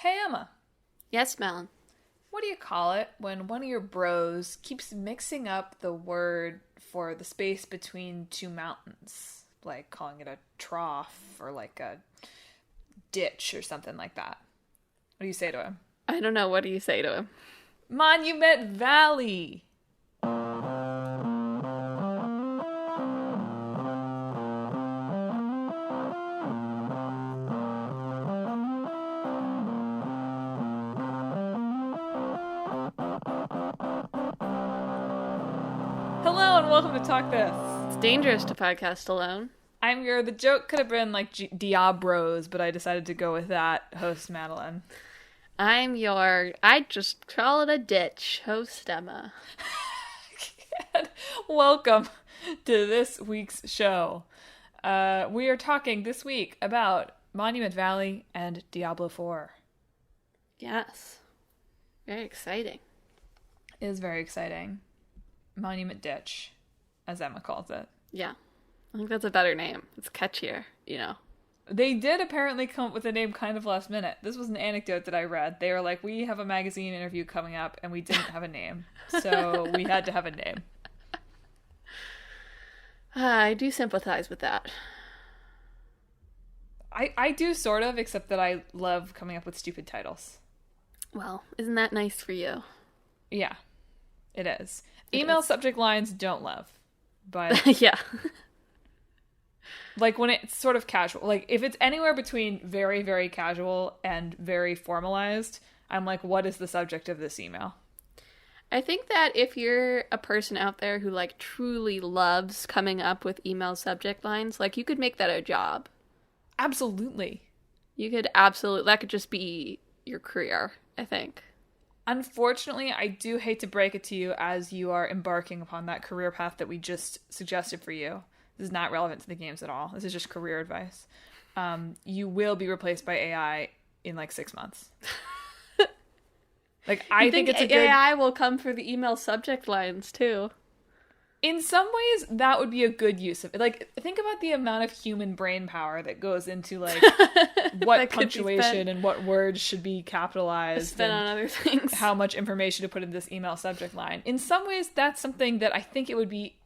Hey Emma, Yes, Madeline. what do you call it when one of your bros keeps mixing up the word for the space between two mountains? Like calling it a trough or like a ditch or something like that. What do you say to him? I don't know. What do you say to him? Monument Valley! Hello and welcome to Talk This. It's dangerous to podcast alone. The joke could have been like Diablos, but I decided to go with that, host Madelyn. I just call it a ditch, host Emma. Welcome to this week's show. We are talking this week about Monument Valley and Diablo 4. Yes. Very exciting. It is very exciting. Monument Ditch, as Emma calls it. Yeah. I think that's a better name. It's catchier, They did apparently come up with a name kind of last minute. This was an anecdote that I read. They were like, we have a magazine interview coming up, and we didn't have a name. So we had to have a name. I do sympathize with that. I do sort of, except that I love coming up with stupid titles. Well, isn't that nice for you? Yeah, it is. Email subject lines don't love. But yeah. like when it's sort of casual, like if it's anywhere between very, very casual and very formalized, I'm like, what is the subject of this email? I think that if you're a person out there who truly loves coming up with email subject lines, you could make that a job. Absolutely. That could just be your career, I think. Unfortunately, I do hate to break it to you as you are embarking upon that career path that we just suggested for you. This is not relevant to the games at all. This is just career advice. You will be replaced by AI in 6 months. I think it's a good... AI will come for the email subject lines too. In some ways, that would be a good use of it. Think about the amount of human brain power that goes into, what punctuation and what words should be capitalized. Spent on other things. How much information to put in this email subject line. In some ways, that's something that I think it would be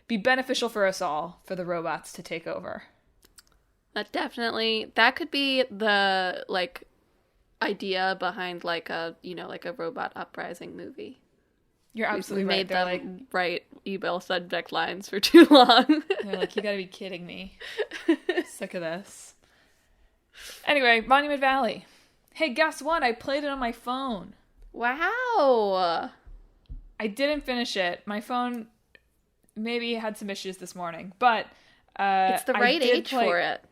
beneficial for us all, for the robots to take over. That could be the, idea behind, a robot uprising movie. You're absolutely right. They're them write email subject lines for too long. They're like, you gotta be kidding me. Sick of this. Anyway, Monument Valley. Hey, guess what? I played it on my phone. Wow. I didn't finish it. My phone maybe had some issues this morning, but it's the right age for it.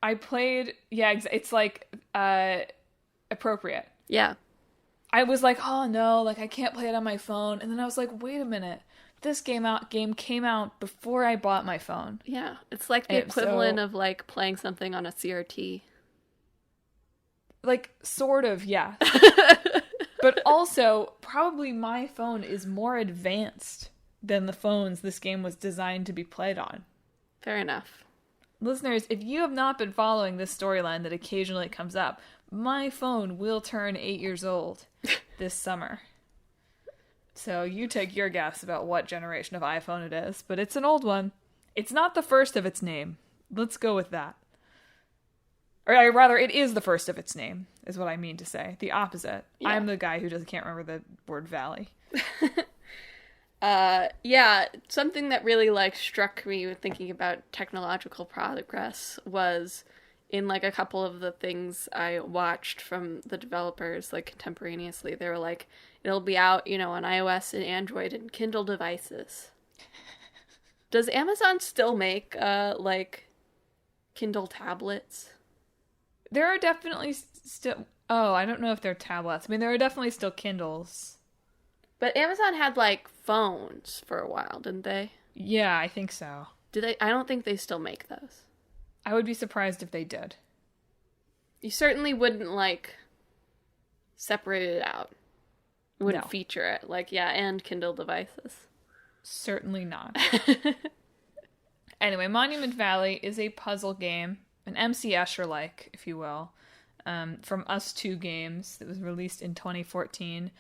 I played, it's appropriate. Yeah. I was like, oh no, I can't play it on my phone. And then I was like, wait a minute. This game came out before I bought my phone. Yeah. It's the equivalent of playing something on a CRT. Sort of, yeah. But also, probably my phone is more advanced than the phones this game was designed to be played on. Fair enough. Listeners, if you have not been following this storyline that occasionally comes up, my phone will turn 8 years old this summer. So you take your guess about what generation of iPhone it is, but it's an old one. It's not the first of its name. Let's go with that. Or rather, it is the first of its name, is what I mean to say. The opposite. Yeah. I'm the guy who can't remember the word valley. Yeah, something that really struck me with thinking about technological progress was in a couple of the things I watched from the developers contemporaneously. They were it'll be out, on iOS and Android and Kindle devices. Does Amazon still make Kindle tablets? There are definitely still... Oh, I don't know if they're tablets. I mean, there are definitely still Kindles. But Amazon had phones for a while, didn't they? Yeah, I think so. Do they? I don't think they still make those. I would be surprised if they did. You certainly wouldn't separate it out. You wouldn't feature it and Kindle devices. Certainly not. Anyway, Monument Valley is a puzzle game, an MC Escher-like, if you will. from Us 2 Games that was released in 2014.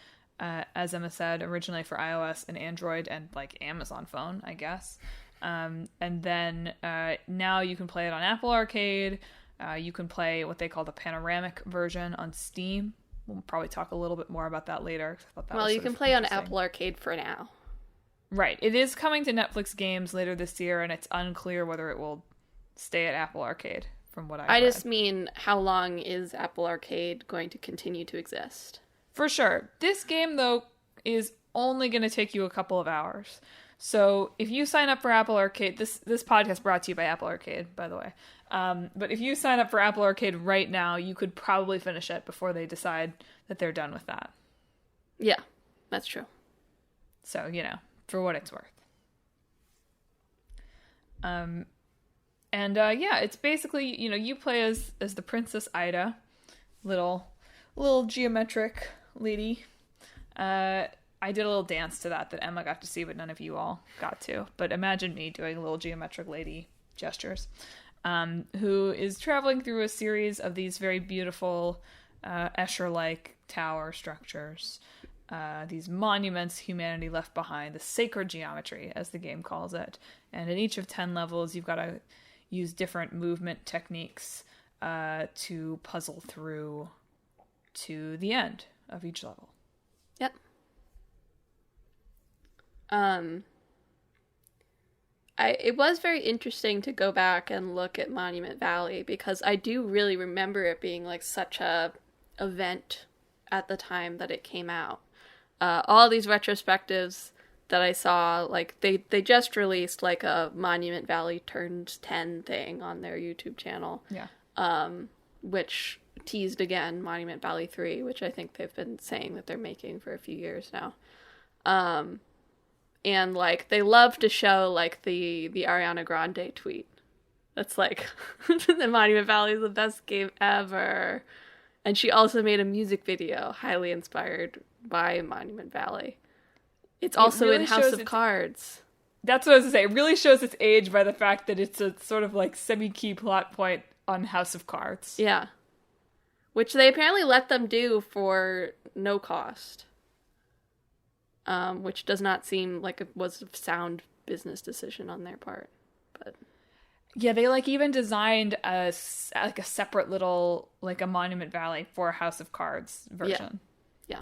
As Emma said, originally for iOS and Android and like Amazon phone, I guess. And then now you can play it on Apple Arcade. You can play what they call the panoramic version on Steam. We'll probably talk a little bit more about that later. Well, you can play on Apple Arcade for now. Right. It is coming to Netflix games later this year, and it's unclear whether it will stay at Apple Arcade, from what I just mean, how long is Apple Arcade going to continue to exist? For sure. This game, though, is only going to take you a couple of hours. So if you sign up for Apple Arcade, this podcast brought to you by Apple Arcade, by the way. But if you sign up for Apple Arcade right now, you could probably finish it before they decide that they're done with that. Yeah, that's true. So, for what it's worth. It's basically, you play as the Princess Ida, little geometric lady. I did a little dance to that Emma got to see, but none of you all got to. But imagine me doing little geometric lady gestures. Who is traveling through a series of these very beautiful Escher-like tower structures. These monuments humanity left behind, the sacred geometry, as the game calls it. And in each of 10 levels, you've got to use different movement techniques to puzzle through to the end of each level. Yep. It was very interesting to go back and look at Monument Valley, because I do really remember it being like such a event at the time that it came out. All these retrospectives that I saw, like they just released like a Monument Valley turns 10 thing on their YouTube channel. Yeah. Which teased again Monument Valley 3, which I think they've been saying that they're making for a few years now. And like they love to show like the Ariana Grande tweet. That's like the Monument Valley is the best game ever. And she also made a music video highly inspired by Monument Valley. It's also really in House of Cards. That's what I was going to say. It really shows its age by the fact that it's a sort of like semi-key plot point on House of Cards. Yeah. Which they apparently let them do for no cost. Which does not seem like it was a sound business decision on their part. But yeah, they like even designed a separate little, like a Monument Valley for House of Cards version. Yeah.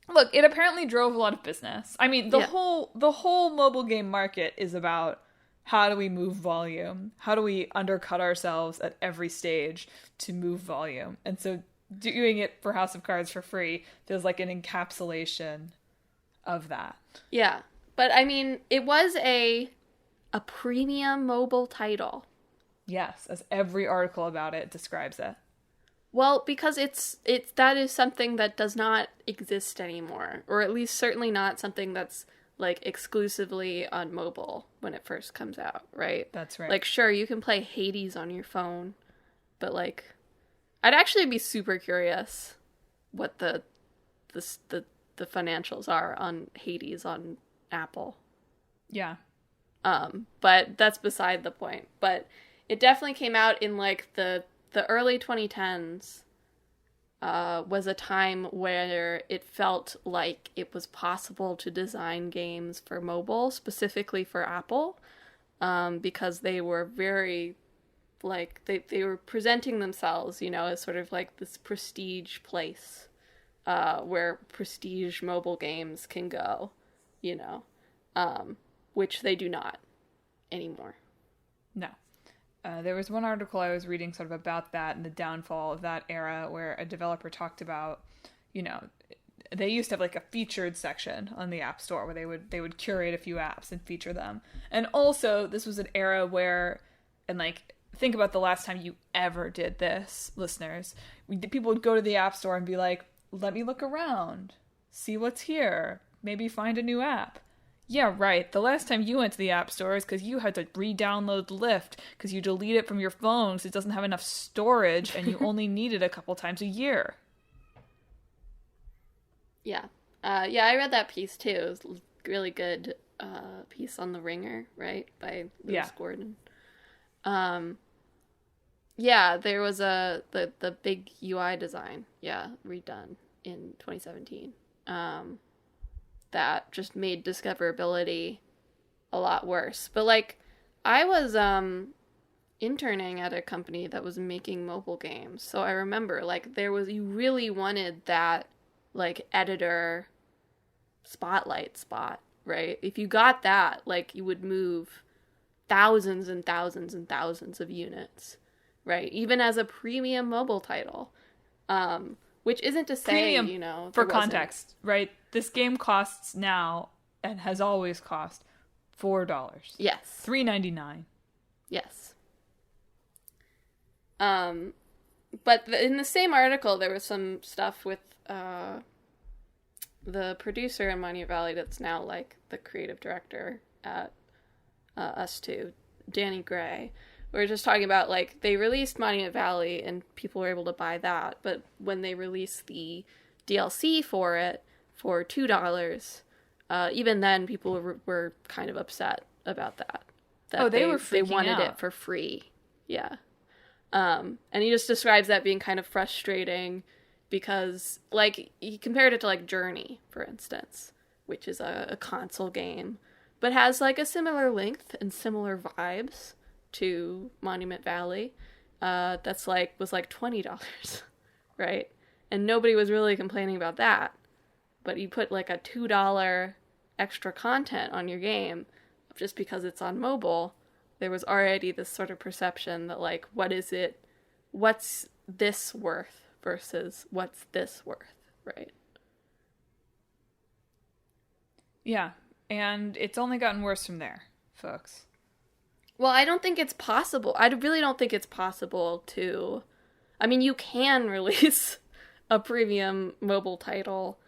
Look, it apparently drove a lot of business. I mean, the whole mobile game market is about how do we move volume? How do we undercut ourselves at every stage to move volume? And so doing it for House of Cards for free feels like an encapsulation of that. Yeah. But I mean, it was a premium mobile title. Yes, as every article about it describes it. Well, because it's that is something that does not exist anymore, or at least certainly not something that's like exclusively on mobile when it first comes out, right? That's right. Like, sure, you can play Hades on your phone, but like, I'd actually be super curious what the financials are on Hades on Apple. Yeah. But that's beside the point. But it definitely came out in like the early 2010s. Was a time where it felt like it was possible to design games for mobile, specifically for Apple, because they were very, like, they were presenting themselves, as sort of like this prestige place, where prestige mobile games can go, which they do not anymore. No. There was one article I was reading sort of about that and the downfall of that era, where a developer talked about, they used to have like a featured section on the App Store where they would curate a few apps and feature them. And also, this was an era where, and like, think about the last time you ever did this, listeners. People would go to the App Store and be like, let me look around, see what's here, maybe find a new app. Yeah, right. The last time you went to the App Store is because you had to re-download Lyft because you delete it from your phone because it doesn't have enough storage and you only need it a couple times a year. Yeah. I read that piece too. It was a really good piece on The Ringer, right? By Lewis Gordon. Yeah, there was the big UI design, redone in 2017. That just made discoverability a lot worse. But like, I was interning at a company that was making mobile games, so I remember like you really wanted that like editor spotlight spot, right? If you got that, like you would move thousands and thousands and thousands of units, right? Even as a premium mobile title. Which isn't to say, Premium, you know, for context, right? This game costs now and has always cost $4. Yes. $3.99. Yes. But in the same article, there was some stuff with the producer in Monument Valley that's now like the creative director at Us Two, Danny Gray. We were just talking about like they released Monument Valley and people were able to buy that, but when they released the DLC for it for $2, even then people were kind of upset about that. They wanted out. It for free. Yeah. And he just describes that being kind of frustrating because, like, he compared it to, like, Journey, for instance, which is a console game, but has, like, a similar length and similar vibes to Monument Valley. Was, like, $20, right? And nobody was really complaining about that. But you put, like, a $2 extra content on your game just because it's on mobile. There was already this sort of perception that, like, what's this worth versus what's this worth, right? Yeah, and it's only gotten worse from there, folks. Well, I don't think it's possible. I really don't think it's possible to... I mean, you can release a premium mobile title.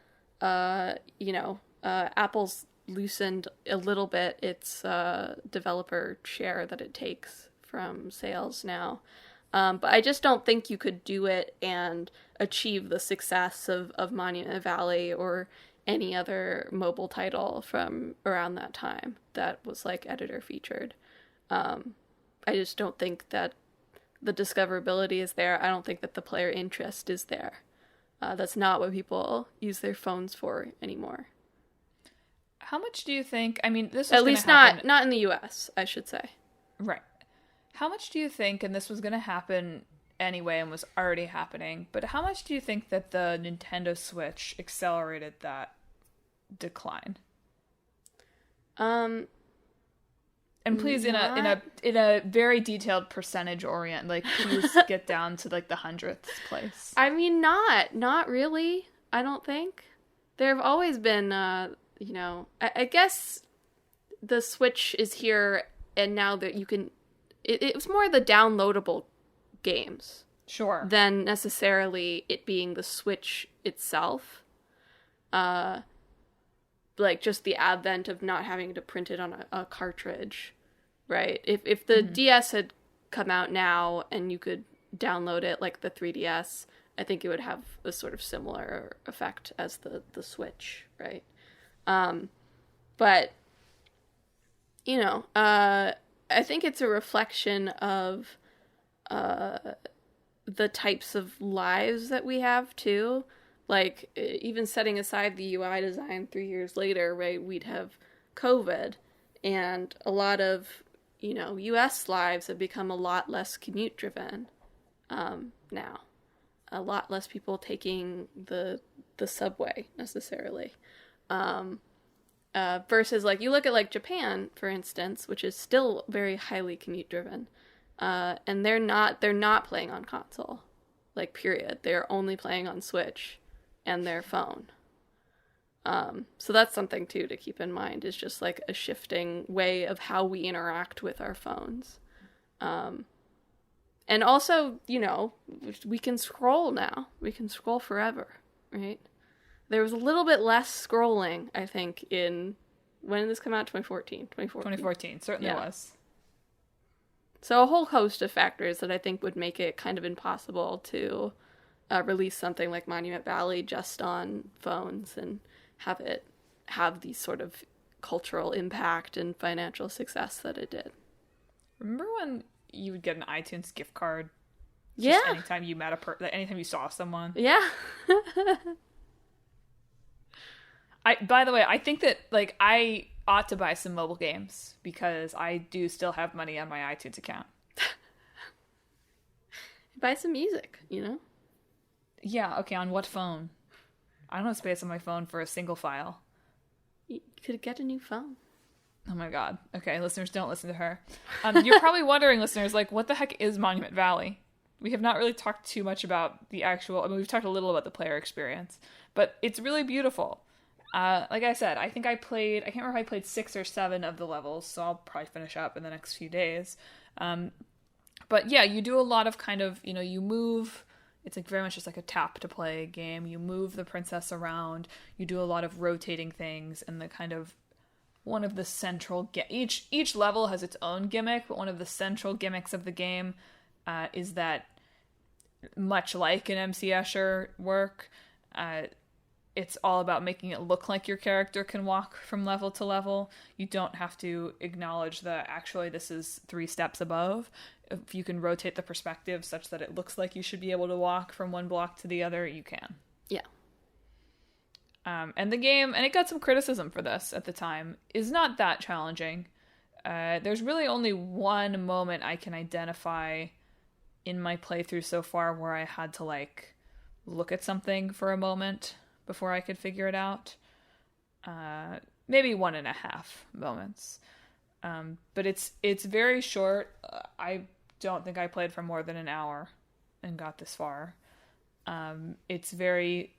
Apple's loosened a little bit its developer share that it takes from sales now. But I just don't think you could do it and achieve the success of Monument Valley or any other mobile title from around that time that was like editor featured. I just don't think that the discoverability is there. I don't think that the player interest is there. That's not what people use their phones for anymore. How much do you think, I mean, this was at least not in the US, I should say. Right. How much do you think, and this was going to happen anyway and was already happening, but how much do you think that the Nintendo Switch accelerated that decline? And please, in a very detailed percentage orient, like please get down to like the 100th place. I mean, not really. I don't think there have always been. I guess the Switch is here, and now that you can, it was more the downloadable games, sure, than necessarily it being the Switch itself. Like just the advent of not having to print it on a cartridge, right? If the DS had come out now and you could download it like the 3DS, I think it would have a sort of similar effect as the Switch, right? But I think it's a reflection of the types of lives that we have too. Like, even setting aside the UI design 3 years later, right, we'd have COVID, and a lot of, US lives have become a lot less commute-driven now. A lot less people taking the subway, necessarily. Versus, like, you look at, like, Japan, for instance, which is still very highly commute-driven, and they're not playing on console, like, period. They're only playing on Switch and their phone. So that's something too to keep in mind, is just like a shifting way of how we interact with our phones. And also, we can scroll now. We can scroll forever, right? There was a little bit less scrolling, I think, when did this come out? 2014. 2014, certainly was. So a whole host of factors that I think would make it kind of impossible to release something like Monument Valley just on phones and have it have the sort of cultural impact and financial success that it did. Remember when you would get an iTunes gift card Yeah. Just anytime you met anytime you saw someone. Yeah. By the way, I think that, like, I ought to buy some mobile games because I do still have money on my iTunes account. Buy some music, Yeah, okay, on what phone? I don't have space on my phone for a single file. You could get a new phone. Oh my god. Okay, listeners, don't listen to her. You're probably wondering, listeners, like, what the heck is Monument Valley? We have not really talked too much about the actual... I mean, we've talked a little about the player experience, but it's really beautiful. Like I said, I think I can't remember if I played 6 or 7 of the levels, so I'll probably finish up in the next few days. But yeah, you do a lot of kind of, you move... It's like very much just like a tap to play game. You move the princess around. You do a lot of rotating things, and the kind of one of the central each level has its own gimmick, but one of the central gimmicks of the game is that, much like an MC Escher work, it's all about making it look like your character can walk from level to level. You don't have to acknowledge that actually this is 3 steps above. If you can rotate the perspective such that it looks like you should be able to walk from one block to the other, you can. Yeah. And the game, and it got some criticism for this at the time, is not that challenging. There's really only one moment I can identify in my playthrough so far where I had to, like, look at something for a moment before I could figure it out. Maybe 1.5 moments. But it's very short. I don't think I played for more than an hour and got this far. It's very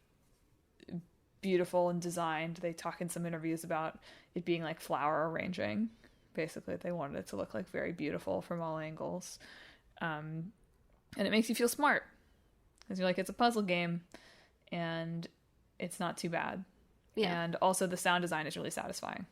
beautiful and designed. They talk in some interviews about it being like flower arranging. Basically, they wanted it to look like very beautiful from all angles. And it makes you feel smart. Because you're like, it's a puzzle game, and it's not too bad. Yeah. And also the sound design is really satisfying.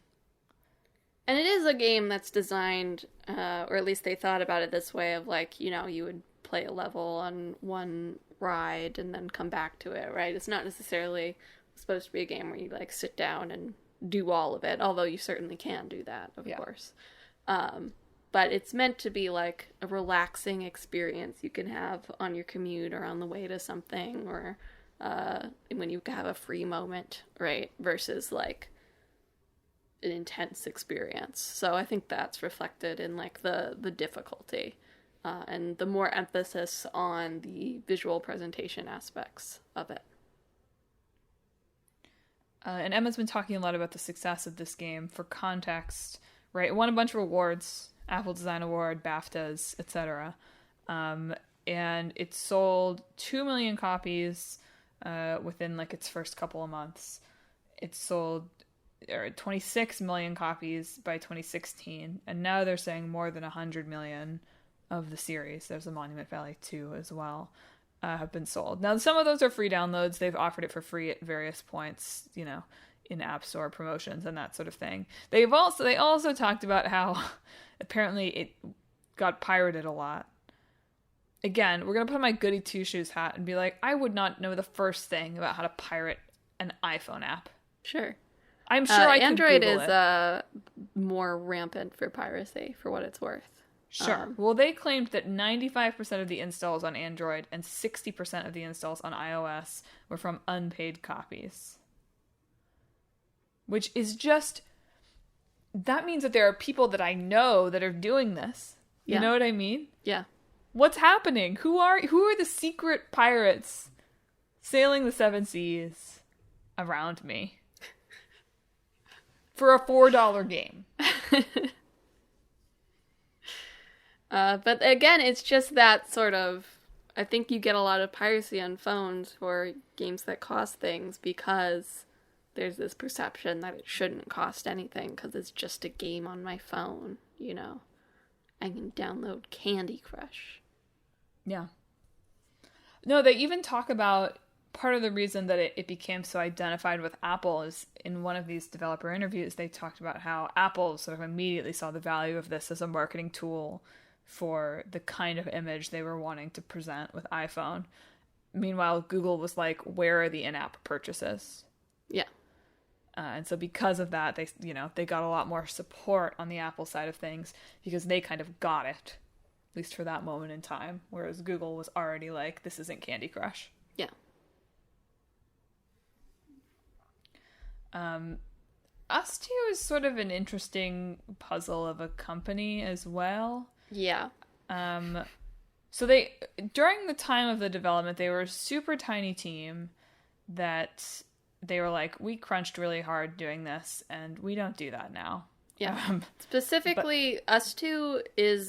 And it is a game that's designed, or at least they thought about it this way, of like, you would play a level on one ride and then come back to it, right? It's not necessarily supposed to be a game where you, like, sit down and do all of it, although you certainly can do that, of course. But it's meant to be, like, a relaxing experience you can have on your commute or on the way to something, or when you have a free moment, right? Versus, like, an intense experience. So I think that's reflected in, like, the difficulty and the more emphasis on the visual presentation aspects of it. And Emma's been talking a lot about the success of this game. For context, right? It won a bunch of awards, Apple Design Award, BAFTAs, etc. And it sold 2 million copies within, like, its first couple of months. It sold 26 million copies by 2016, and now they're saying more than 100 million of the series. There's a Monument Valley 2 as well, have been sold. Now, some of those are free downloads. They've offered it for free at various points, in App Store promotions and that sort of thing. They also talked about how apparently it got pirated a lot. Again, we're going to put on my goody two-shoes hat and be like, I would not know the first thing about how to pirate an iPhone app. Sure. I'm sure I could Android Google is more rampant for piracy, for what it's worth. Sure. Well, they claimed that 95% of the installs on Android and 60% of the installs on iOS were from unpaid copies. Which is just... That means that there are people that I know that are doing this. You know what I mean? Yeah. What's happening? Who are the secret pirates sailing the 7 seas around me? For a $4 game. But again, it's just that sort of... I think you get a lot of piracy on phones for games that cost things because there's this perception that it shouldn't cost anything because it's just a game on my phone, I can download Candy Crush. Yeah. No, they even talk about... Part of the reason that it became so identified with Apple is in one of these developer interviews, they talked about how Apple sort of immediately saw the value of this as a marketing tool for the kind of image they were wanting to present with iPhone. Meanwhile, Google was like, where are the in-app purchases? Yeah. And so because of that, they got a lot more support on the Apple side of things because they kind of got it. least for that moment in time, whereas Google was already like, this isn't Candy Crush. Yeah. Us Two is sort of an interesting puzzle of a company as well. Yeah. So they, during the time of the development, they were a super tiny team that they were like, we crunched really hard doing this, and we don't do that now. Yeah. Specifically, Us Two is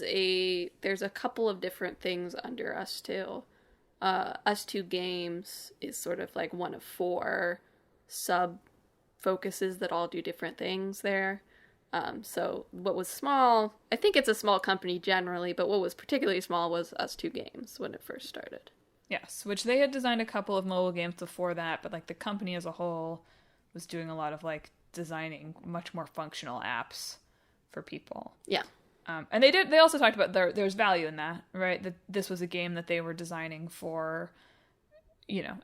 there's a couple of different things under Us Two. Us Two Games is sort of like one of 4 sub-focuses that all do different things there. So what was small, I think it's a small company generally, but what was particularly small was Us Two Games when it first started. Yes, which they had designed a couple of mobile games before that, but like the company as a whole was doing a lot of like designing much more functional apps for people. Yeah. And they also talked about there's value in that, right? That this was a game that they were designing for,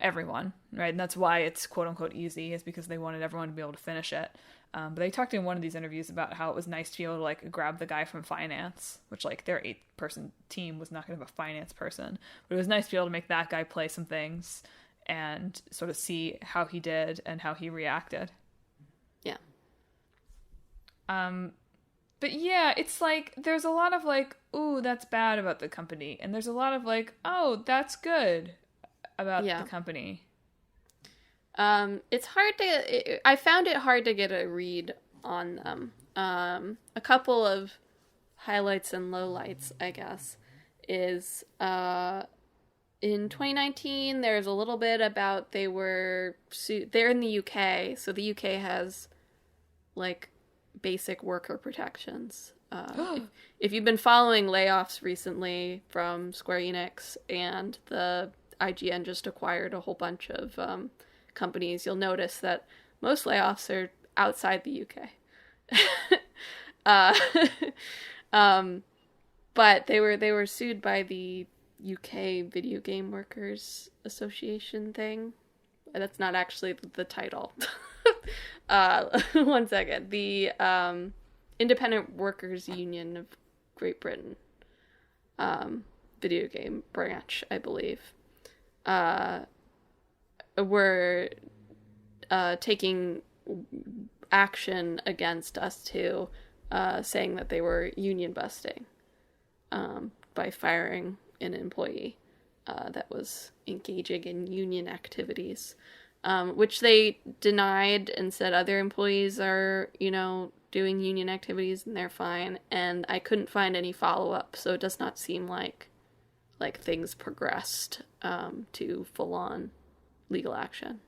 everyone, right? And that's why it's quote unquote easy, is because they wanted everyone to be able to finish it. But they talked in one of these interviews about how it was nice to be able to like grab the guy from finance, which like their 8-person team was not going to have a finance person, but it was nice to be able to make that guy play some things and sort of see how he did and how he reacted. Yeah. But yeah, it's like there's a lot of like, ooh, that's bad about the company, and there's a lot of like, oh, that's good about the company. It's hard I found it hard to get a read on them. A couple of highlights and lowlights, I guess, is, in 2019, there's a little bit about they're in the UK, so the UK has, like, basic worker protections. If you've been following layoffs recently from Square Enix, and the IGN just acquired a whole bunch of, companies, you'll notice that most layoffs are outside the UK. But they were sued by the UK Video Game Workers Association thing. That's not actually the title. One second. The Independent Workers Union of Great Britain. Video game branch, I believe. Were taking action against Us Two, saying that they were union busting by firing an employee that was engaging in union activities, which they denied and said other employees are, doing union activities and they're fine. And I couldn't find any follow-up, so it does not seem like things progressed to full-on legal action.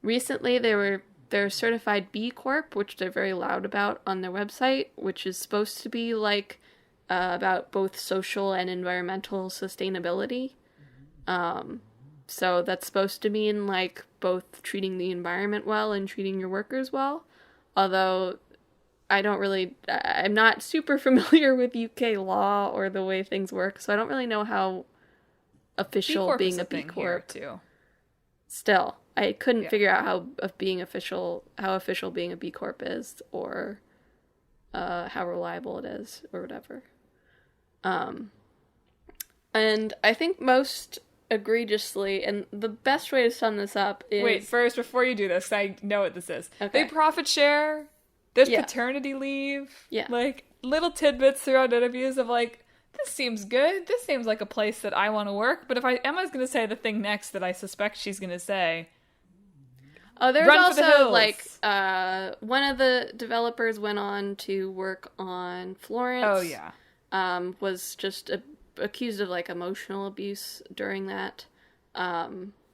Recently they're certified B Corp, which they're very loud about on their website, which is supposed to be like about both social and environmental sustainability. So that's supposed to mean like both treating the environment well and treating your workers well. Although I'm not super familiar with UK law or the way things work, so I don't really know how official being a B Corp too. Still, I couldn't figure out how official being a B Corp is, or how reliable it is, or whatever. And I think most egregiously, and the best way to sum this up is... Wait, first, before you do this, I know what this is. Okay. They profit share, there's paternity leave, like, little tidbits throughout interviews of, like, this seems good, this seems like a place that I want to work, but if Emma's going to say the thing next that I suspect she's going to say... Oh, there's also, like, one of the developers went on to work on Florence. Oh, yeah. Was just accused of, like, emotional abuse during that,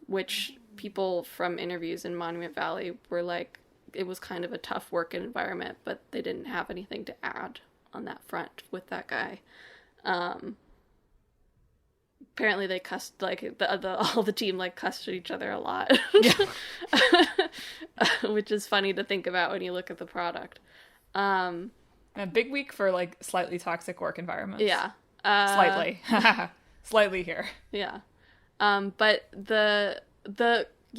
which people from interviews in Monument Valley were like, it was kind of a tough work environment, but they didn't have anything to add on that front with that guy. Apparently they cussed, like, all the team, like, cussed at each other a lot. Which is funny to think about when you look at the product. A big week for, like, slightly toxic work environments. Yeah. Slightly. Slightly here. Yeah. But the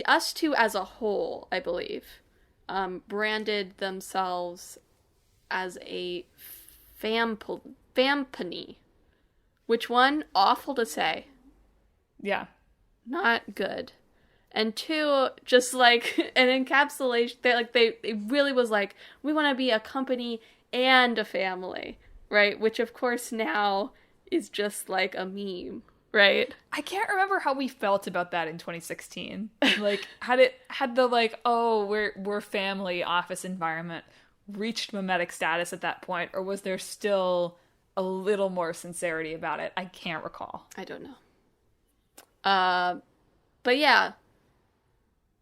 Us Two as a whole, I believe, branded themselves as a Fampany. Which one? Awful to say. Yeah. Not good. And two, just like an encapsulation. It really was like, we want to be a company and a family, right? Which of course now is just like a meme, right? I can't remember how we felt about that in 2016. Like, had the like, oh, we're family office environment reached mimetic status at that point, or was there still a little more sincerity about it? I can't recall. I don't know. But yeah.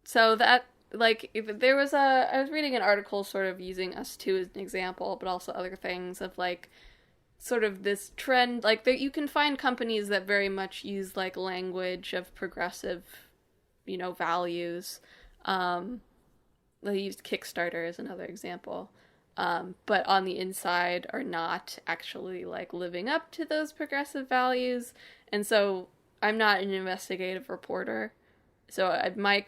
So that, like, if there was I was reading an article sort of using Us 2 as an example, but also other things of, like, sort of this trend, like, you can find companies that very much use, like, language of progressive, values. They used Kickstarter as another example. But on the inside are not actually, like, living up to those progressive values. And so I'm not an investigative reporter. So my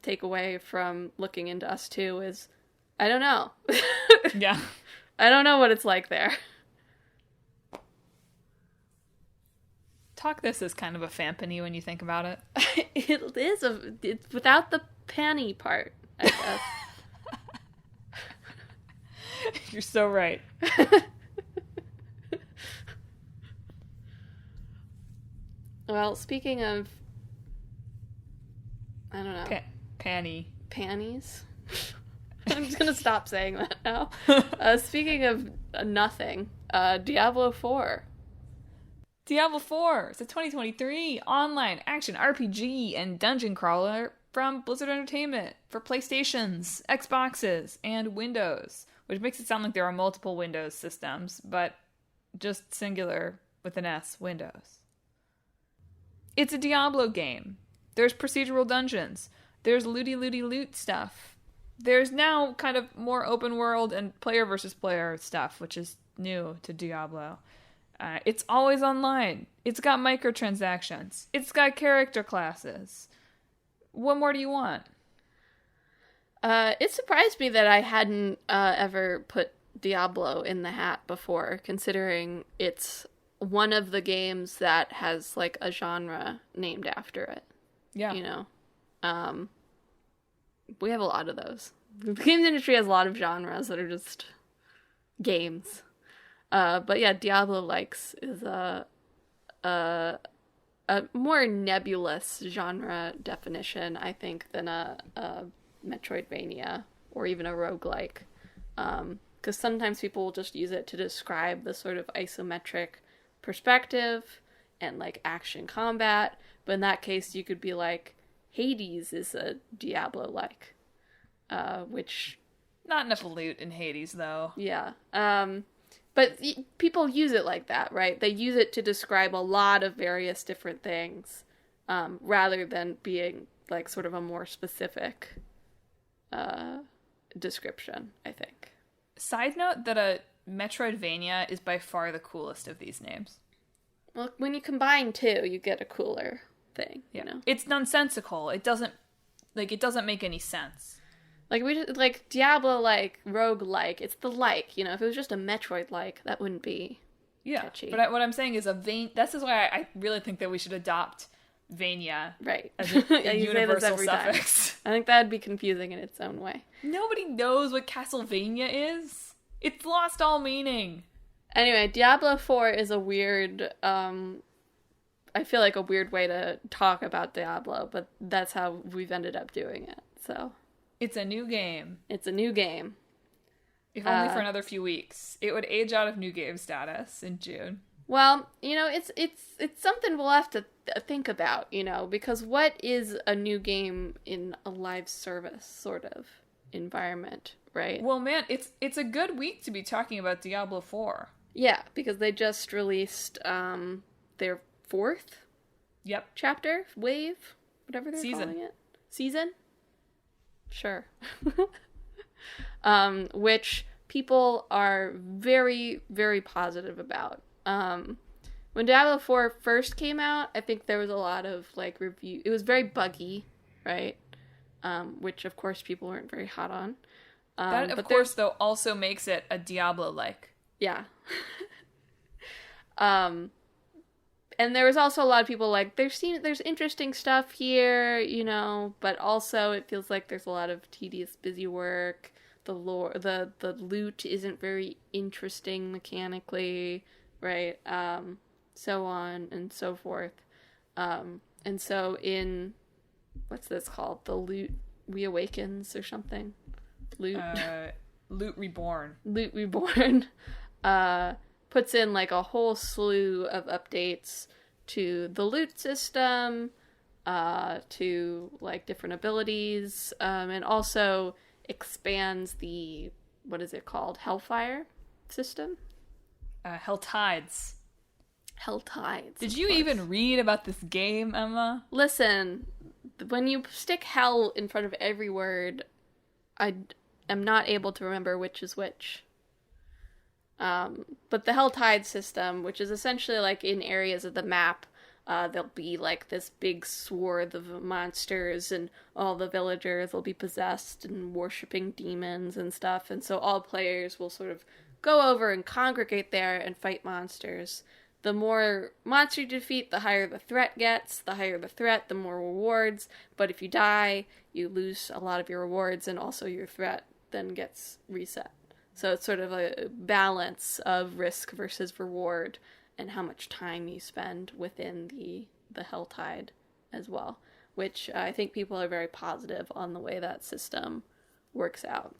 takeaway from looking into Us 2 is, I don't know. Yeah. I don't know what it's like there. Talk This is kind of a fampany when you think about it. It is it's without the panty part, I guess. You're so right. Well, speaking of, I don't know. Panties? I'm just gonna stop saying that now. Speaking of nothing, Diablo 4. Diablo 4 is a 2023 online action RPG and dungeon crawler from Blizzard Entertainment for PlayStations, Xboxes, and Windows, which makes it sound like there are multiple Windows systems, but just singular with an S, Windows. It's a Diablo game. There's procedural dungeons. There's loot stuff. There's now kind of more open world and player versus player stuff, which is new to Diablo. It's always online. It's got microtransactions. It's got character classes. What more do you want? It surprised me that I hadn't ever put Diablo in the hat before, considering it's one of the games that has, like, a genre named after it. Yeah. We have a lot of those. The games industry has a lot of genres that are just games. But yeah, Diablo is a more nebulous genre definition, I think, than a Metroidvania or even a roguelike. Because sometimes people will just use it to describe the sort of isometric perspective and, like, action combat. But in that case, you could be like, Hades is a Diablo-like. Which... Not enough loot in Hades, though. Yeah. But people use it like that, right? They use it to describe a lot of various different things, rather than being, like, sort of a more specific description, I think. Side note that a Metroidvania is by far the coolest of these names. Well, when you combine two, you get a cooler thing, you know? It's nonsensical. It doesn't make any sense. Like, Diablo-like, rogue-like, it's the like, if it was just a Metroid-like, that wouldn't be catchy. But what I'm saying is this is why I really think that we should adopt Vania as a universal suffix. I think that'd be confusing in its own way. Nobody knows what Castlevania is. It's lost all meaning. Anyway, Diablo 4 is a weird, I feel like a weird way to talk about Diablo, but that's how we've ended up doing it, so... It's a new game. It's a new game. If only for another few weeks. It would age out of new game status in June. Well, it's something we'll have to think about, because what is a new game in a live service sort of environment, right? Well, man, it's a good week to be talking about Diablo 4. Yeah, because they just released their 4th chapter, wave, whatever they're calling it. Season? Sure. Which people are very, very positive about. When Diablo 4 first came out, I think there was a lot of, like, review. It was very buggy, right? Which, of course, people weren't very hot on. That, of course, though, also makes it a Diablo-like. Yeah. And there was also a lot of people like, there's interesting stuff here, but also it feels like there's a lot of tedious, busy work. The lore, the loot isn't very interesting mechanically, right? So on and so forth. And so in, what's this called? The Loot Reawakens or something? Loot Reborn. Loot Reborn. Puts in like a whole slew of updates to the loot system, to like different abilities, and also expands the, what is it called? Hellfire system? Hell Tides. Hell Tides. Did you even read about this game, Emma? Listen, when you stick hell in front of every word, I am not able to remember which is which. But the Hell Tide system, which is essentially like in areas of the map, there'll be like this big swath of monsters, and all the villagers will be possessed and worshipping demons and stuff, and so all players will sort of go over and congregate there and fight monsters. The more monster you defeat, the higher the threat gets. The higher the threat, the more rewards. But if you die, you lose a lot of your rewards, and also your threat then gets reset. So it's sort of a balance of risk versus reward, and how much time you spend within the Helltide as well, which I think people are very positive on the way that system works out.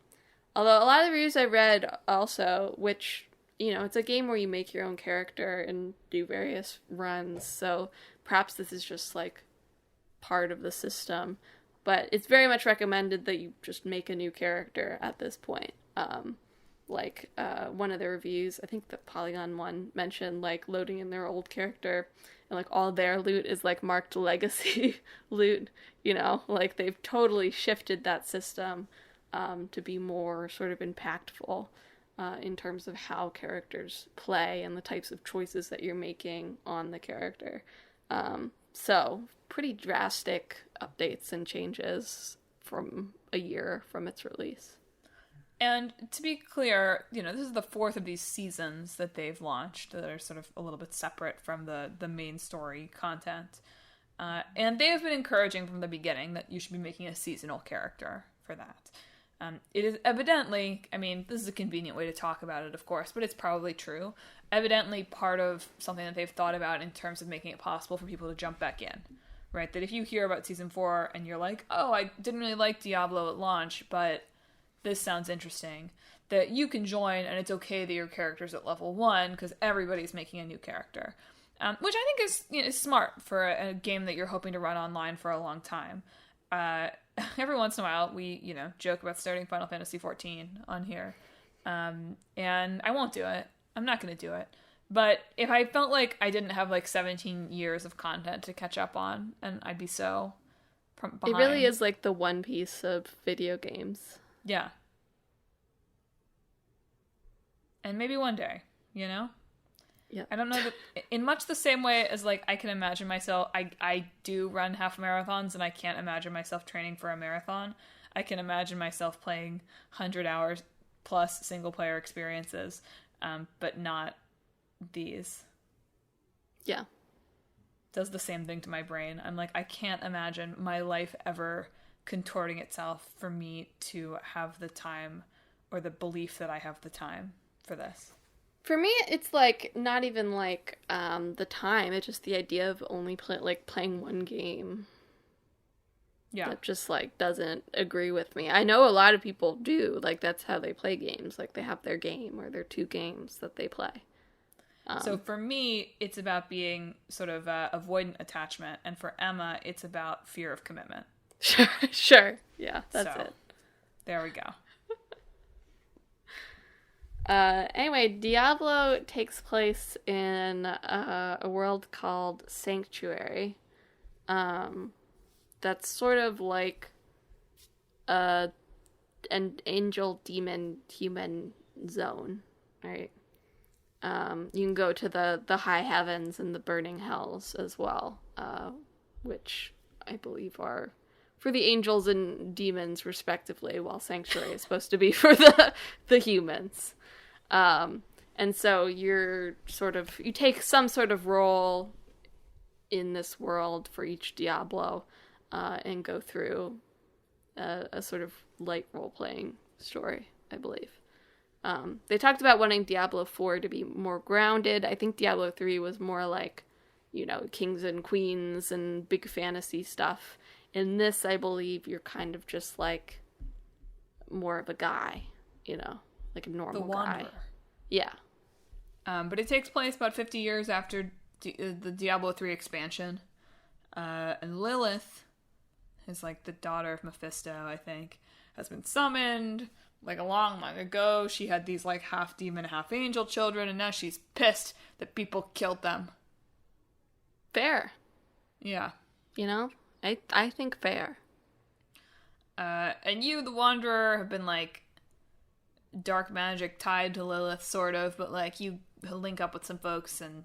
Although a lot of the reviews I read also, which, it's a game where you make your own character and do various runs, so perhaps this is just like part of the system, but it's very much recommended that you just make a new character at this point. One of the reviews, I think the Polygon one, mentioned like loading in their old character, and like all their loot is like marked legacy loot, like they've totally shifted that system to be more sort of impactful in terms of how characters play and the types of choices that you're making on the character. So pretty drastic updates and changes from a year from its release. And to be clear, this is the fourth of these seasons that they've launched that are sort of a little bit separate from the main story content. And they have been encouraging from the beginning that you should be making a seasonal character for that. It is evidently, this is a convenient way to talk about it, of course, but it's probably true. Evidently part of something that they've thought about in terms of making it possible for people to jump back in, right? That if you hear about Season 4 and you're like, oh, I didn't really like Diablo at launch, but this sounds interesting, that you can join, and it's okay that your character's at level 1 because everybody's making a new character, which I think is smart for a game that you're hoping to run online for a long time. Every once in a while, we joke about starting Final Fantasy XIV on here, and I won't do it. I'm not going to do it. But if I felt like I didn't have like 17 years of content to catch up on, and I'd be so behind. It really is like the One Piece of video games. Yeah. And maybe one day, Yeah. I don't know that in much the same way as like I can imagine myself, I do run half marathons and I can't imagine myself training for a marathon. I can imagine myself playing 100 hours plus single player experiences, but not these. Yeah. Does the same thing to my brain. I'm like, I can't imagine my life ever contorting itself for me to have the time or the belief that I have the time for this. For me, it's like not even like the time. It's just the idea of only playing one game. Yeah, that just like doesn't agree with me. I know a lot of people do. Like that's how they play games. Like they have their game or their two games that they play. So for me, it's about being sort of avoidant attachment, and for Emma, it's about fear of commitment. Sure. Yeah, that's it. There we go. Anyway, Diablo takes place in a world called Sanctuary. That's sort of like an angel demon human zone, right? You can go to the high heavens and the burning hells as well, which I believe are for the angels and demons respectively, while Sanctuary is supposed to be for the humans. And so you take some sort of role in this world for each Diablo, and go through a sort of light role-playing story, I believe. They talked about wanting Diablo 4 to be more grounded. I think Diablo 3 was more like, kings and queens and big fantasy stuff. In this, I believe you're kind of just like more of a guy, like a normal The Wanderer. guy. Yeah. But it takes place about 50 years after the Diablo 3 expansion. And Lilith is like the daughter of Mephisto, I think, has been summoned like a long ago. She had these like half demon, half angel children, and now she's pissed that people killed them. Fair. Yeah. I think fair. And you, the Wanderer, have been like dark magic tied to Lilith, sort of, but like you link up with some folks and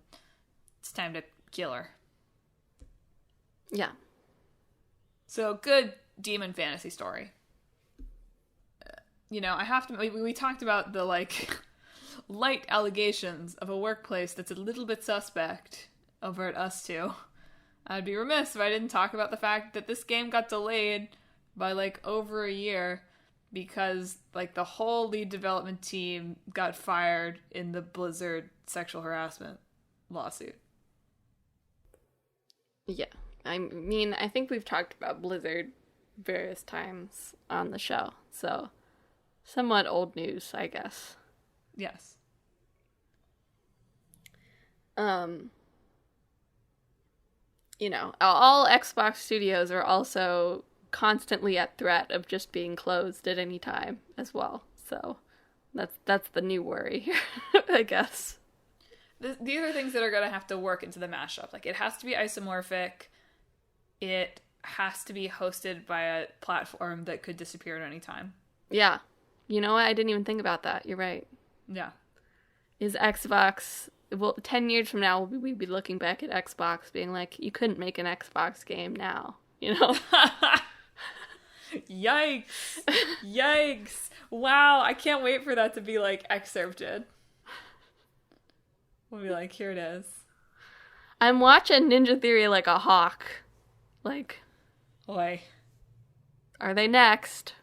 it's time to kill her. Yeah. So, good demon fantasy story. I have to... We talked about the, like, light allegations of a workplace that's a little bit suspect over at Us Two. I'd be remiss if I didn't talk about the fact that this game got delayed by, like, over a year because, like, the whole lead development team got fired in the Blizzard sexual harassment lawsuit. Yeah. I mean, I think we've talked about Blizzard various times on the show, so somewhat old news, I guess. Yes. All Xbox studios are also constantly at threat of just being closed at any time as well. So that's the new worry, I guess. These are things that are going to have to work into the mashup. Like, it has to be isomorphic. It has to be hosted by a platform that could disappear at any time. Yeah. You know what? I didn't even think about that. You're right. Yeah. Is Xbox... Well, 10 years from now, we'd be looking back at Xbox being like, you couldn't make an Xbox game now, Yikes. Yikes. Wow, I can't wait for that to be, like, excerpted. We'll be like, here it is. I'm watching Ninja Theory like a hawk. Like... Oi. Are they next?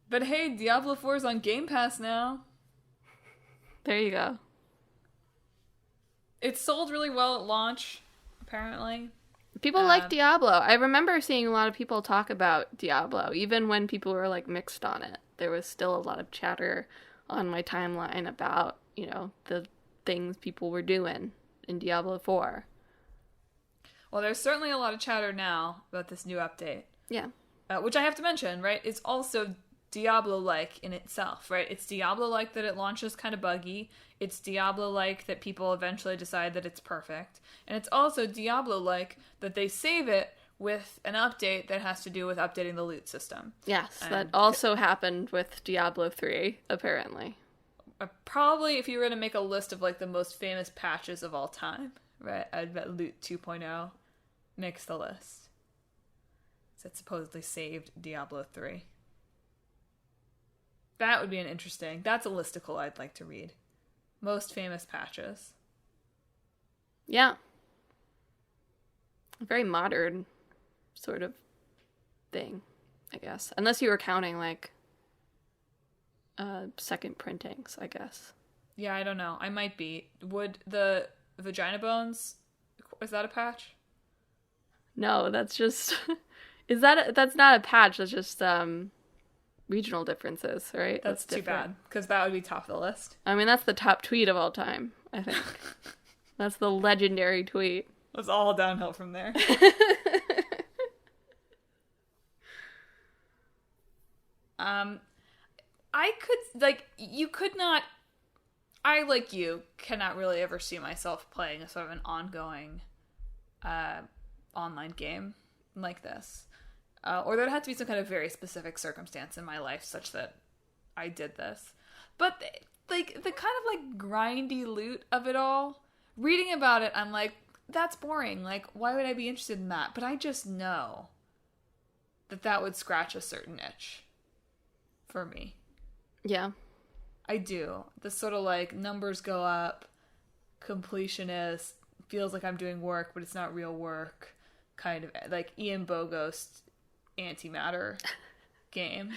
But hey, Diablo 4 is on Game Pass now. There you go. It sold really well at launch, apparently. People like Diablo. I remember seeing a lot of people talk about Diablo, even when people were, like, mixed on it. There was still a lot of chatter on my timeline about, the things people were doing in Diablo 4. Well, there's certainly a lot of chatter now about this new update. Yeah. Which I have to mention, right? It's also Diablo-like in itself, right? It's Diablo-like that it launches kind of buggy. It's Diablo-like that people eventually decide that it's perfect. And it's also Diablo-like that they save it with an update that has to do with updating the loot system. Yes, that also happened with Diablo 3, apparently. Probably, if you were to make a list of, like, the most famous patches of all time, right, I'd bet Loot 2.0 makes the list. That supposedly saved Diablo 3. That would be that's a listicle I'd like to read. Most famous patches. Yeah. A very modern sort of thing, I guess. Unless you were counting, like, second printings, I guess. Yeah, I don't know. I might be. Would the vagina bones, is that a patch? No, that's just... That's not a patch, that's just, regional differences, right? That's too bad, because that would be top of the list. I mean, that's the top tweet of all time, I think. That's the legendary tweet. It was all downhill from there. I, like you, cannot really ever see myself playing a sort of an ongoing online game like this. Or there'd have to be some kind of very specific circumstance in my life such that I did this. But, like, the kind of, like, grindy loot of it all, reading about it, I'm like, that's boring. Like, why would I be interested in that? But I just know that would scratch a certain itch for me. Yeah. I do. The sort of like numbers go up, completionist, feels like I'm doing work, but it's not real work, kind of like Ian Bogost antimatter game.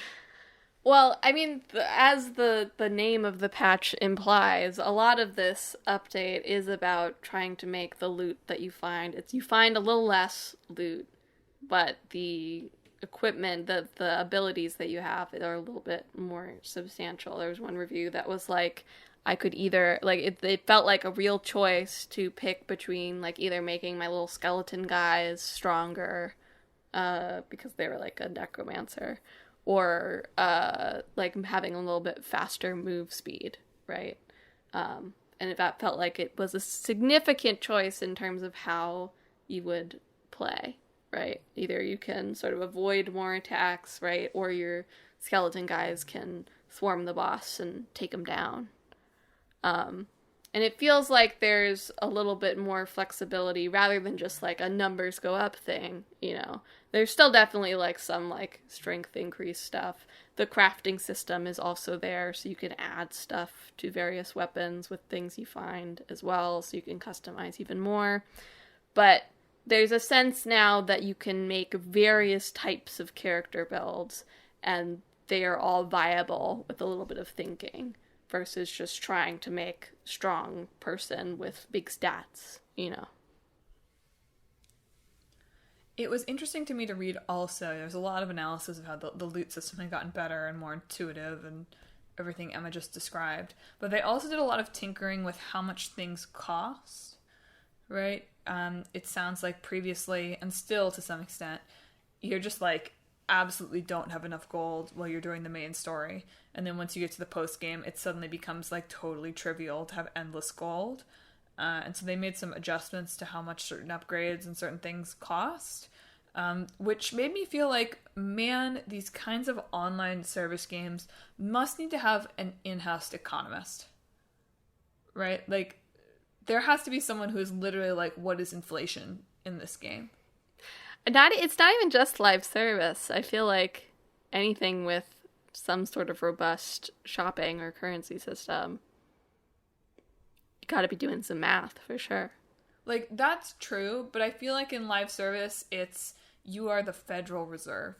Well, I mean, as the name of the patch implies, a lot of this update is about trying to make the loot that you find. You find a little less loot, but the equipment, the abilities that you have are a little bit more substantial. There was one review that was like, I could either, like, it felt like a real choice to pick between, like, either making my little skeleton guys stronger, because they were, like, a necromancer, or, like, having a little bit faster move speed, right? And that felt like it was a significant choice in terms of how you would play, right? Either you can sort of avoid more attacks, right? Or your skeleton guys can swarm the boss and take him down. And it feels like there's a little bit more flexibility rather than just like a numbers go up thing, you know. There's still definitely like some like strength increase stuff. The crafting system is also there, so you can add stuff to various weapons with things you find as well, so you can customize even more. But there's a sense now that you can make various types of character builds, and they are all viable with a little bit of thinking, versus just trying to make strong person with big stats, you know. It was interesting to me to read also. There's a lot of analysis of how the loot system had gotten better and more intuitive and everything Emma just described. But they also did a lot of tinkering with how much things cost, right? It sounds like previously, and still to some extent, you're just like, absolutely don't have enough gold while you're doing the main story, and then once you get to the post game, it suddenly becomes like totally trivial to have endless gold, and so they made some adjustments to how much certain upgrades and certain things cost, which made me feel like, man, these kinds of online service games must need to have an in-house economist, right? Like, there has to be someone who is literally like, what is inflation in this game? It's not even just live service. I feel like anything with some sort of robust shopping or currency system, you gotta be doing some math for sure. Like, that's true, but I feel like in live service, it's, you are the Federal Reserve.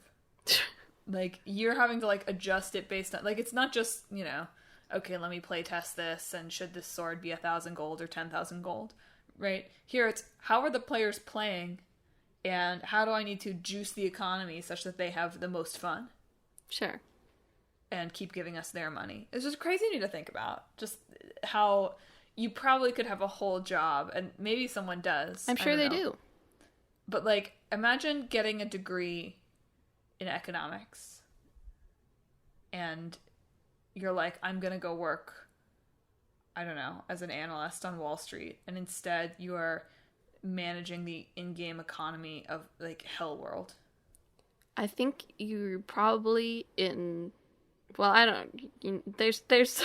Like, you're having to, like, adjust it based on, like, it's not just, you know, okay, let me play test this, and should this sword be 1,000 gold or 10,000 gold, right? Here it's, how are the players playing? And how do I need to juice the economy such that they have the most fun? Sure. And keep giving us their money. It's just crazy to think about. Just how you probably could have a whole job, and maybe someone does. I'm sure they do. But, like, imagine getting a degree in economics. And you're like, I'm going to go work, I don't know, as an analyst on Wall Street. And instead you are managing the in-game economy of like Hell World. I think you're probably in, well, I don't, there's there's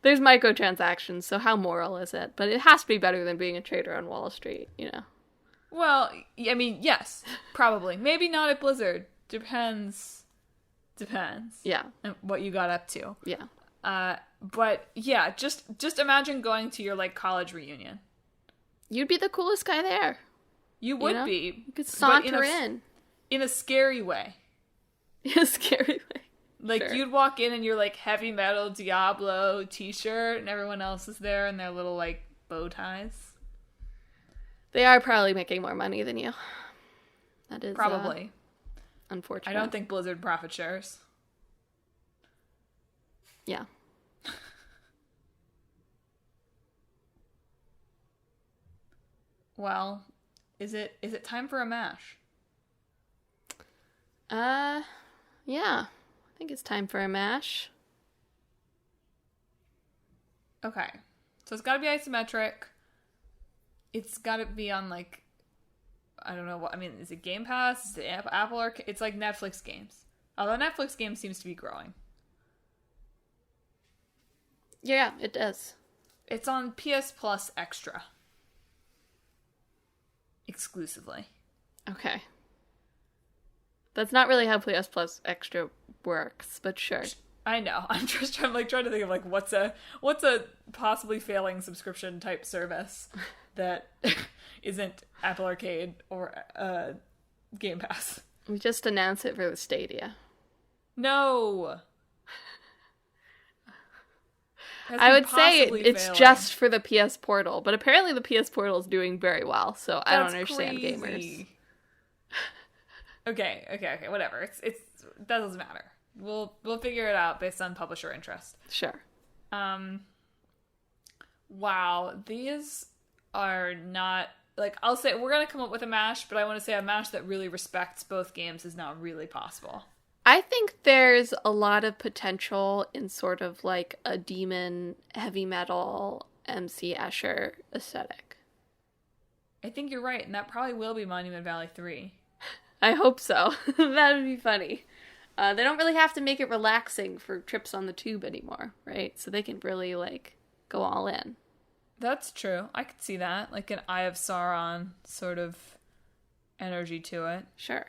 microtransactions, so how moral is it? But it has to be better than being a trader on Wall Street, you know. Well, I mean, yes, probably. Maybe not at Blizzard. Depends. Yeah. What you got up to. Yeah. But yeah, just imagine going to your like college reunion. You'd be the coolest guy there. You would be. You could saunter in. In a scary way. In a scary way. Like, sure. You'd walk in and you're like heavy metal Diablo t-shirt, and everyone else is there in their little like bow ties. They are probably making more money than you. That is probably unfortunate. I don't think Blizzard profit shares. Yeah. Well, is it time for a mash? Yeah. I think it's time for a mash. Okay. So it's got to be isometric. It's got to be on, like, I don't know what, I mean, is it Game Pass? Is it Apple Arcade? It's like Netflix games. Although Netflix games seems to be growing. Yeah, it does. It's on PS Plus Extra. Exclusively. Okay. That's not really how PS Plus Extra works, but sure. I know. I'm trying to think of like what's a possibly failing subscription type service that isn't Apple Arcade or Game Pass. We just announced it for the Stadia. No. I would say it's failing. just for the PS Portal, but apparently the PS Portal is doing very well, so I don't That's understand crazy. gamers. Okay, whatever. That doesn't matter. We'll figure it out based on publisher interest. Sure. Wow, these are not like I'll say we're gonna come up with a mash, but I want to say a mash that really respects both games is not really possible. I think there's a lot of potential in sort of like a demon heavy metal MC Escher aesthetic. I think you're right, and that probably will be Monument Valley 3. I hope so. That would be funny. They don't really have to make it relaxing for trips on the tube anymore, right? So they can really like go all in. That's true. I could see that, like an Eye of Sauron sort of energy to it. Sure.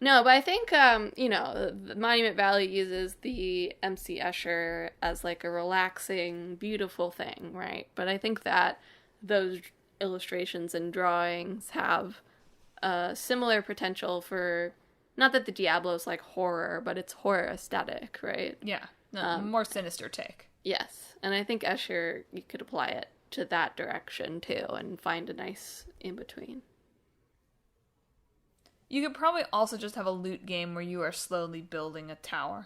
No, but I think, the Monument Valley uses the MC Escher as, like, a relaxing, beautiful thing, right? But I think that those illustrations and drawings have similar potential for, not that the Diablo is, like, horror, but it's horror aesthetic, right? Yeah. No, more sinister take. Yes. And I think Escher, you could apply it to that direction, too, and find a nice in-between. You could probably also just have a loot game where you are slowly building a tower.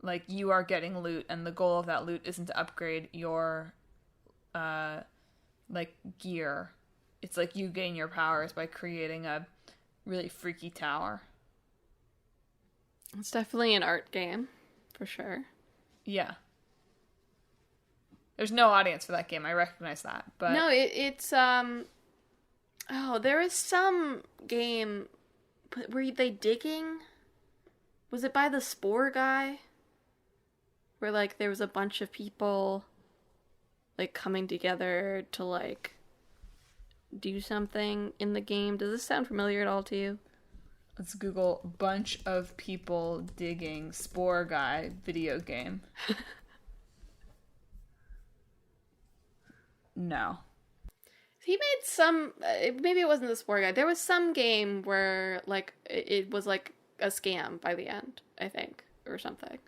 Like, you are getting loot, and the goal of that loot isn't to upgrade your, gear. It's like you gain your powers by creating a really freaky tower. It's definitely an art game, for sure. Yeah. There's no audience for that game, I recognize that, but... No, it's Oh, there was some game... Were they digging? Was it by the Spore guy? Where, like, there was a bunch of people, like, coming together to, like, do something in the game. Does this sound familiar at all to you? Let's Google bunch of people digging Spore guy video game. No. He made some, maybe it wasn't the Spore guy. There was some game where, like, it was, like, a scam by the end, I think, or something.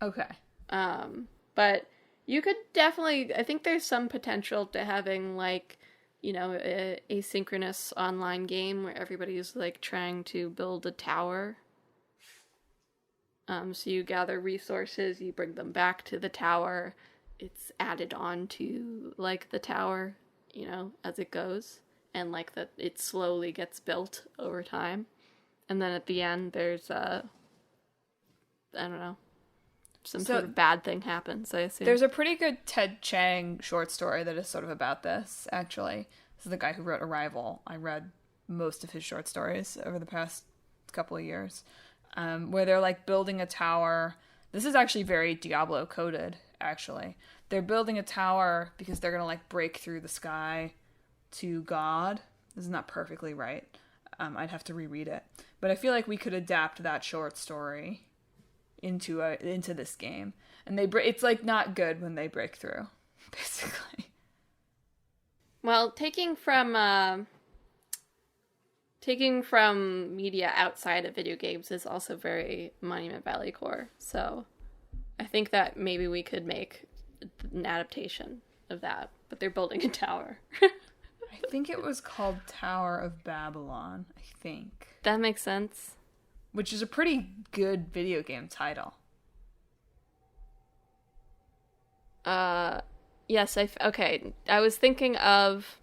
Okay. But you could definitely, I think there's some potential to having, like, a asynchronous online game where everybody's, like, trying to build a tower. So you gather resources, you bring them back to the tower. It's added on to, like, the tower, as it goes. And, like, that it slowly gets built over time. And then at the end, there's, I don't know, some sort of bad thing happens, I assume. There's a pretty good Ted Chiang short story that is sort of about this, actually. This is the guy who wrote Arrival. I read most of his short stories over the past couple of years. Where they're, like, building a tower. This is actually very Diablo coded, actually. They're building a tower because they're going to, like, break through the sky to God. This is not perfectly right. I'd have to reread it. But I feel like we could adapt that short story into this game. And it's, like, not good when they break through, basically. Well, taking from media outside of video games is also very Monument Valley core. So I think that maybe we could make an adaptation of that. But they're building a tower. I think it was called Tower of Babylon, I think. That makes sense. Which is a pretty good video game title. Yes, okay. I was thinking of...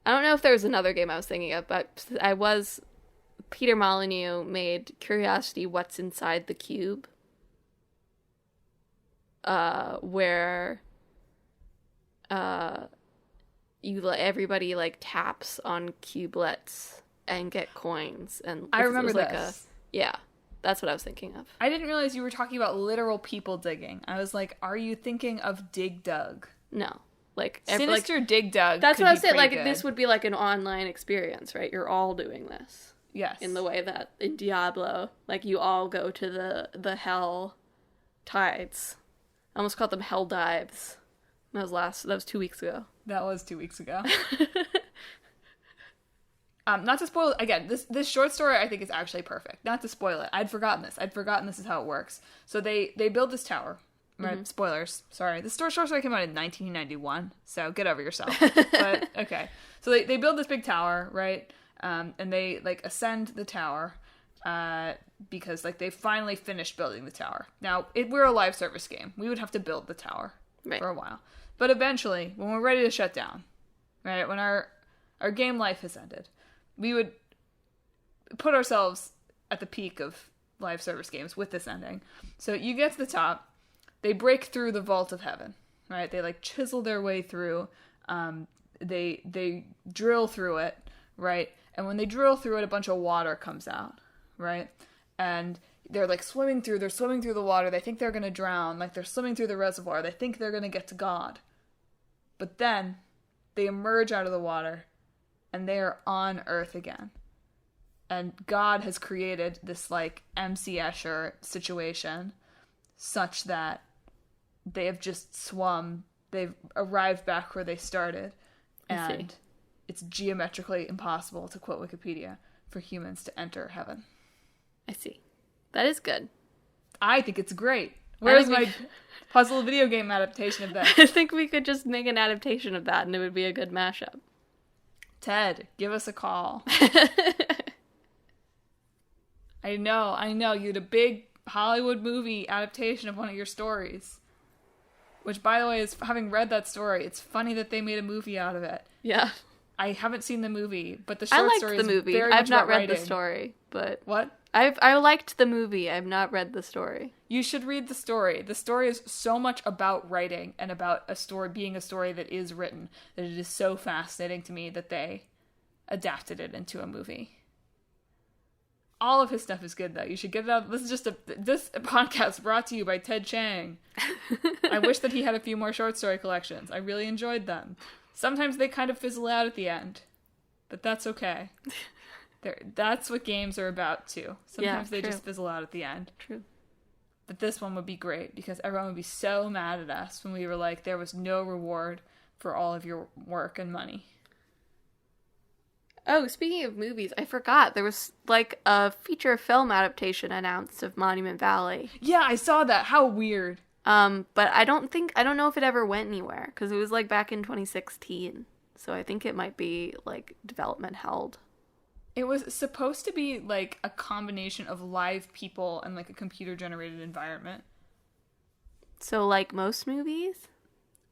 I don't know if there was another game I was thinking of, but Peter Molyneux made Curiosity What's Inside the Cube. Where everybody, like, taps on cubelets and get coins. And I remember like this. Yeah, that's what I was thinking of. I didn't realize you were talking about literal people digging. I was like, are you thinking of Dig Dug? No. Like Sinister Dig Dug. That's what I was saying. Like, good. This would be like an online experience, right? You're all doing this. Yes. In the way that in Diablo, like, you all go to the hell tides. I almost called them hell dives. That was 2 weeks ago. That was 2 weeks ago. Not to spoil, again, this short story I think is actually perfect. Not to spoil it. I'd forgotten this. This is how it works. So they build this tower, right? Mm-hmm. Spoilers. Sorry. This short story came out in 1991, so get over yourself. But, okay. So they build this big tower, right? And they, like, ascend the tower, because, like, they finally finished building the tower. Now, we're a live service game. We would have to build the tower for a while. But eventually, when we're ready to shut down, right, when our game life has ended, we would put ourselves at the peak of live service games with this ending. So you get to the top, they break through the vault of heaven, right? They, like, chisel their way through, they drill through it, right? And when they drill through it, a bunch of water comes out, right? And they're, like, swimming through the water. They think they're going to drown. Like, they're swimming through the reservoir. They think they're going to get to God. But then they emerge out of the water, and they are on Earth again. And God has created this, like, MC Escher situation such that they have just swum. They've arrived back where they started. And it's geometrically impossible, to quote Wikipedia, for humans to enter heaven. I see. That is good. I think it's great. Where's my puzzle video game adaptation of that? I think we could just make an adaptation of that and it would be a good mashup. Ted, give us a call. I know. You had a big Hollywood movie adaptation of one of your stories. Which, by the way, is, having read that story, it's funny that they made a movie out of it. Yeah. I haven't seen the movie, but the short story is the movie. very I've much not about read writing. the story, but What? I liked the movie. I've not read the story. You should read the story. The story is so much about writing and about a story being a story that is written that it is so fascinating to me that they adapted it into a movie. All of his stuff is good, though. You should get it out. This is just this podcast brought to you by Ted Chiang. I wish that he had a few more short story collections. I really enjoyed them. Sometimes they kind of fizzle out at the end, but that's okay. That's what games are about, too. Sometimes they just fizzle out at the end. True. But this one would be great, because everyone would be so mad at us when we were like, there was no reward for all of your work and money. Oh, speaking of movies, I forgot. There was, like, a feature film adaptation announced of Monument Valley. Yeah, I saw that. How weird. But I don't know if it ever went anywhere, because it was, like, back in 2016. So I think it might be, like, development held. It was supposed to be, like, a combination of live people and, like, a computer-generated environment. So, like most movies?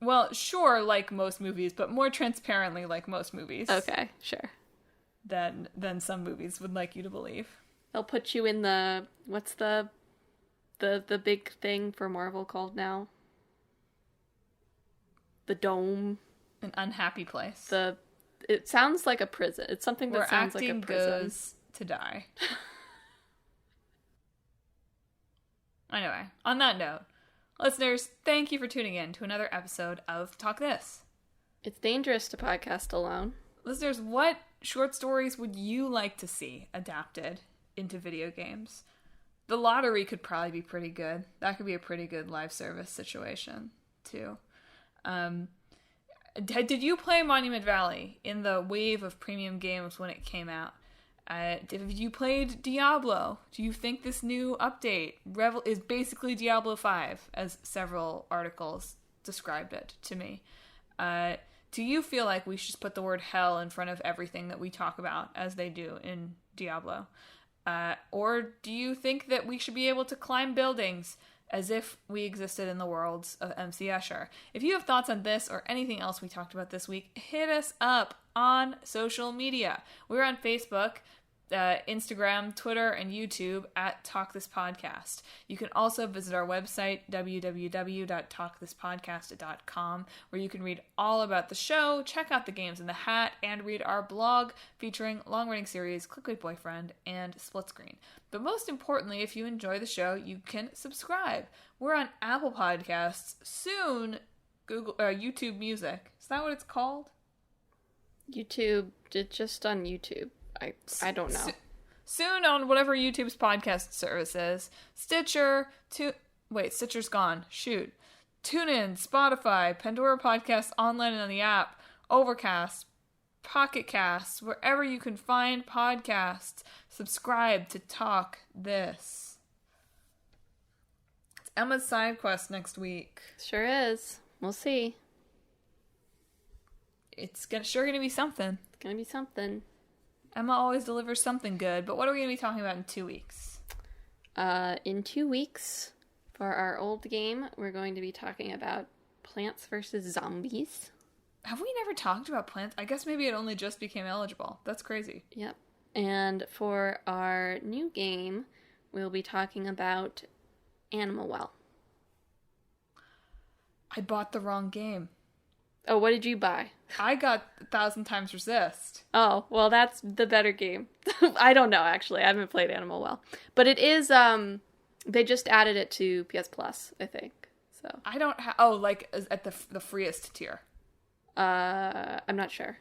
Well, sure, like most movies, but more transparently like most movies. Okay, sure. Than some movies would like you to believe. They'll put you in the... What's the big thing for Marvel called now? The Dome. An unhappy place. It sounds like a prison. It's something that where sounds like a acting prison. goes to die. Anyway, on that note, listeners, thank you for tuning in to another episode of Talk This. It's dangerous to podcast alone. Listeners, what short stories would you like to see adapted into video games? The Lottery could probably be pretty good. That could be a pretty good live service situation, too. Did you play Monument Valley in the wave of premium games when it came out? Have you played Diablo? Do you think this new update is basically Diablo 5, as several articles described it to me? Do you feel like we should just put the word hell in front of everything that we talk about, as they do in Diablo? Or do you think that we should be able to climb buildings as if we existed in the worlds of MC Escher? If you have thoughts on this or anything else we talked about this week, hit us up on social media. We're on Facebook, Instagram, Twitter, and YouTube at Talk This Podcast. You can also visit our website, www.talkthispodcast.com, where you can read all about the show, check out the games in the hat, and read our blog featuring long-running series Clickbait Boyfriend and Split Screen. But most importantly, if you enjoy the show, you can subscribe. We're on Apple Podcasts, soon YouTube Music. Is that what it's called? YouTube, it's just on YouTube. I don't know. soon on whatever YouTube's podcast service is. Stitcher, Stitcher's gone. Shoot. TuneIn, Spotify, Pandora Podcasts, online and on the app, Overcast, Pocket Casts, wherever you can find podcasts. Subscribe to Talk This. It's Emma's side quest next week. Sure is. We'll see. It's sure gonna be something. It's gonna be something. Emma always delivers something good, but what are we gonna be talking about in 2 weeks? In 2 weeks, for our old game, we're going to be talking about Plants vs. Zombies. Have we never talked about plants? I guess maybe it only just became eligible. That's crazy. Yep. And for our new game, we'll be talking about Animal Well. I bought the wrong game. Oh, what did you buy? I got 1,000 Times Resist. Oh, well, that's the better game. I don't know, actually. I haven't played Animal Well. But it is, they just added it to PS Plus, I think. So I don't have, like at the freest tier. I'm not sure.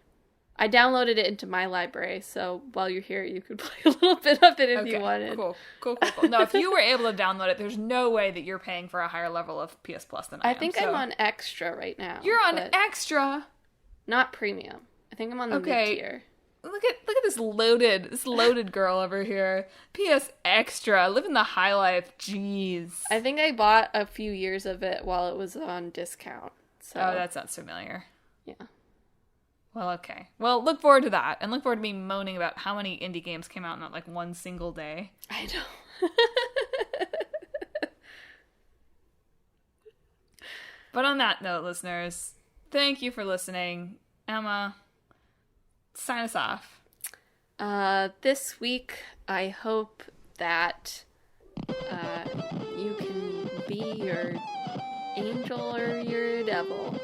I downloaded it into my library, so while you're here, you could play a little bit of it if you wanted. Cool. No, if you were able to download it, there's no way that you're paying for a higher level of PS Plus than I am. I think I'm on Extra right now. You're on Extra, not Premium. I think I'm on the mid-tier. Look at this loaded girl over here. PS Extra, living the high life. Jeez. I think I bought a few years of it while it was on discount. So. Oh, that sounds familiar. Yeah. Well, okay. Well, look forward to that. And look forward to me moaning about how many indie games came out in that, like, one single day. I know. But on that note, listeners, thank you for listening. Emma, sign us off. This week, I hope that you can be your angel or your devil.